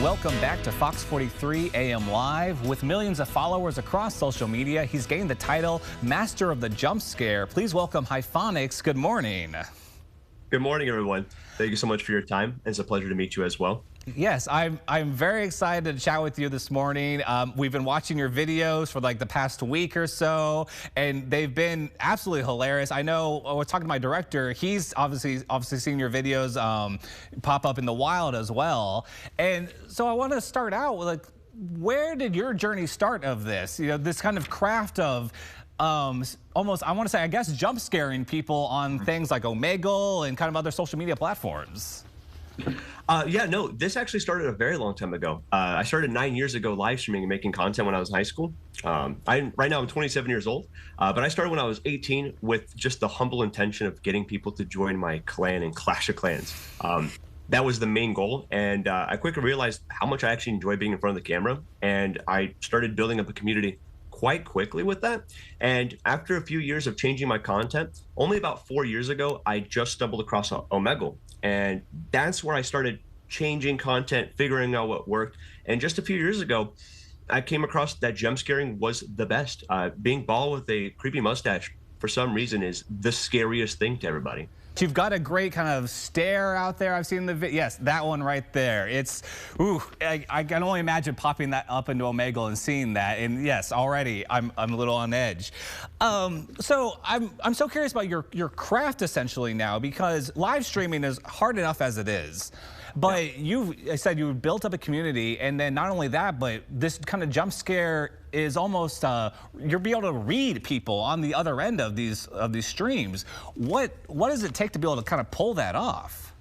Welcome back to Fox 43 AM Live. With millions of followers across social media, he's gained the title Master of the Jump Scare. Please welcome Hyphonix. Good morning. Good morning, everyone. Thank you so much for your time. It's a pleasure to meet you as well. Yes, I'm very excited to chat with you this morning. We've been watching your videos for like the past week or so, and they've been absolutely hilarious. I know I was talking to my director. He's obviously seen your videos pop up in the wild as well. And so I want to start out with, like, where did your journey start of this? You know, this kind of craft of almost, I want to say, I guess, jump scaring people on things like Omegle and kind of other social media platforms. Yeah, no, this actually started a very long time ago. I started 9 years ago live streaming and making content when I was in high school. Right now I'm 27 years old, but I started when I was 18 with just the humble intention of getting people to join my clan in Clash of Clans. That was the main goal, and I quickly realized how much I actually enjoy being in front of the camera, and I started building up a community quite quickly with that. And after a few years of changing my content, only about 4 years ago, I just stumbled across Omegle. And that's where I started changing content, figuring out what worked. And just a few years ago, I came across that jump scaring was the best. Being bald with a creepy mustache, for some reason, is the scariest thing to everybody. You've got a great kind of stare out there. I've seen the video. Yes, that one right there. It's, ooh, I can only imagine popping that up into Omegle and seeing that. And yes, already I'm a little on edge. So I'm so curious about your craft essentially now, because live streaming is hard enough as it is. But I said you built up a community, and then not only that, but this kind of jump scare is almost you'll be able to read people on the other end of these streams. What does it take to be able to kind of pull that off?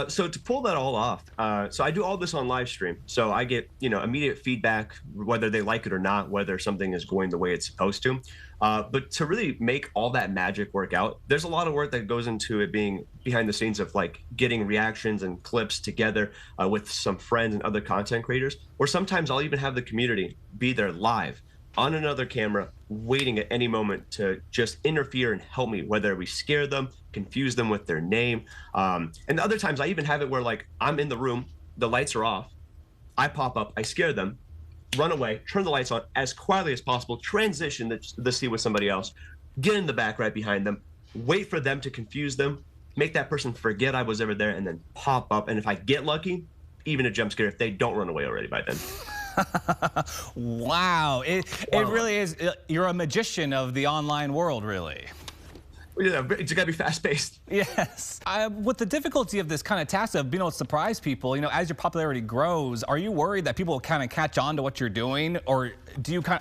So to pull that all off, so I do all this on live stream. So I get, immediate feedback, whether they like it or not, whether something is going the way it's supposed to. But to really make all that magic work out, there's a lot of work that goes into it being behind the scenes of like getting reactions and clips together with some friends and other content creators. Or sometimes I'll even have the community be there live on another camera, waiting at any moment to just interfere and help me, whether we scare them, confuse them with their name. And other times I even have it where, like, I'm in the room, the lights are off, I pop up, I scare them, run away, turn the lights on as quietly as possible, transition the scene with somebody else, get in the back right behind them, wait for them to confuse them, make that person forget I was ever there, and then pop up. And if I get lucky, even a jump scare if they don't run away already by then. Wow. It really is. You're a magician of the online world, really. Yeah, it's got to be fast-paced. Yes. With the difficulty of this kind of task of being able to surprise people, as your popularity grows, are you worried that people will kind of catch on to what you're doing, or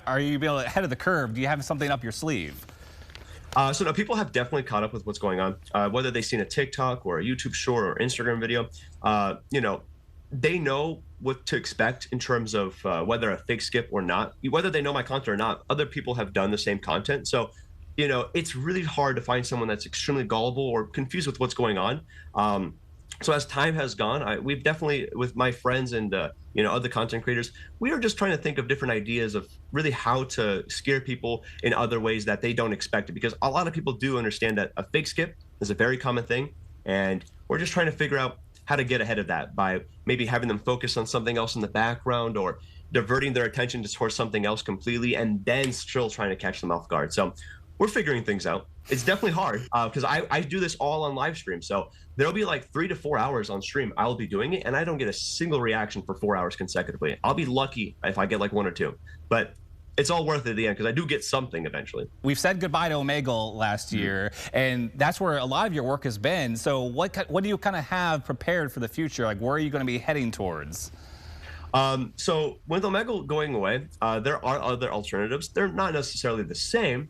are you ahead of the curve? Do you have something up your sleeve? So no, people have definitely caught up with what's going on, whether they've seen a TikTok or a YouTube short or Instagram video. They know what to expect in terms of whether a fake skip or not, whether they know my content or not. Other people have done the same content. So, it's really hard to find someone that's extremely gullible or confused with what's going on. So as time has gone, we've definitely, with my friends and, other content creators, we are just trying to think of different ideas of really how to scare people in other ways that they don't expect it. Because a lot of people do understand that a fake skip is a very common thing. And we're just trying to figure out how to get ahead of that by maybe having them focus on something else in the background or diverting their attention towards something else completely, and then still trying to catch them off guard. So we're figuring things out. It's definitely hard because I do this all on live stream. So there'll be like 3 to 4 hours on stream. I'll be doing it and I don't get a single reaction for 4 hours consecutively. I'll be lucky if I get like 1 or 2, but it's all worth it at the end because I do get something eventually. We've said goodbye to Omegle last year, and that's where a lot of your work has been. So what do you kind of have prepared for the future? Like, where are you going to be heading towards? So with Omegle going away, there are other alternatives. They're not necessarily the same.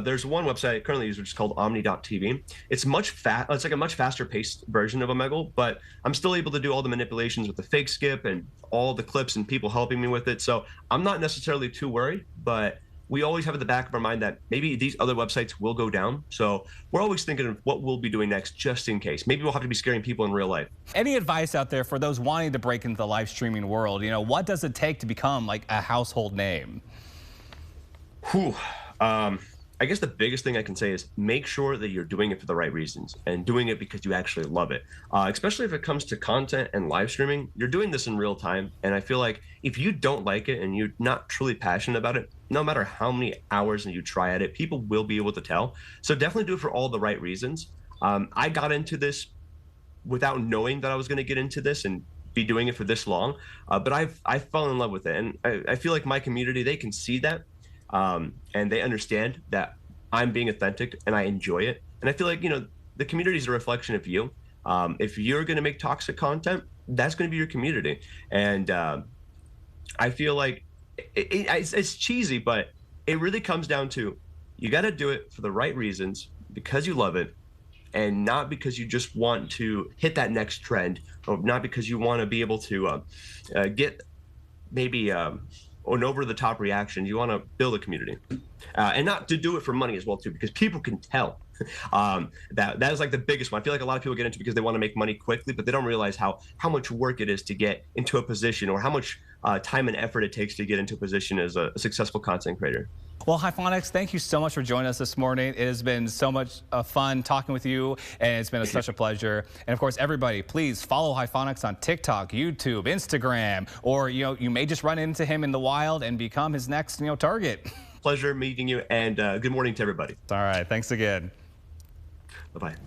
There's one website I currently use, which is called omni.tv. It's it's like a much faster paced version of Omegle, but I'm still able to do all the manipulations with the fake skip and all the clips and people helping me with it. So I'm not necessarily too worried, but we always have at the back of our mind that maybe these other websites will go down. So we're always thinking of what we'll be doing next, just in case. Maybe we'll have to be scaring people in real life. Any advice out there for those wanting to break into the live streaming world? What does it take to become like a household name? Whew. I guess the biggest thing I can say is make sure that you're doing it for the right reasons and doing it because you actually love it. Especially if it comes to content and live streaming, you're doing this in real time. And I feel like if you don't like it and you're not truly passionate about it, no matter how many hours you try at it, people will be able to tell. So definitely do it for all the right reasons. I got into this without knowing that I was going to get into this and be doing it for this long. But I fell in love with it. And I feel like my community, they can see that. And they understand that I'm being authentic and I enjoy it. And I feel like, the community is a reflection of you. If you're going to make toxic content, that's going to be your community. And I feel like it's cheesy, but it really comes down to you got to do it for the right reasons because you love it and not because you just want to hit that next trend or not because you want to be able to get maybe an over the top reaction. You want to build a community and not to do it for money as well too, because people can tell. That is like the biggest one. I feel like a lot of people get into it because they want to make money quickly, but they don't realize how much work it is to get into a position or how much time and effort it takes to get into a position as a successful content creator. Well, Hyphonix, thank you so much for joining us this morning. It has been so much fun talking with you, and it's been such a pleasure. And of course, everybody, please follow Hyphonix on TikTok, YouTube, Instagram, or you may just run into him in the wild and become his next target. Pleasure meeting you, and good morning to everybody. All right, thanks again. Bye-bye.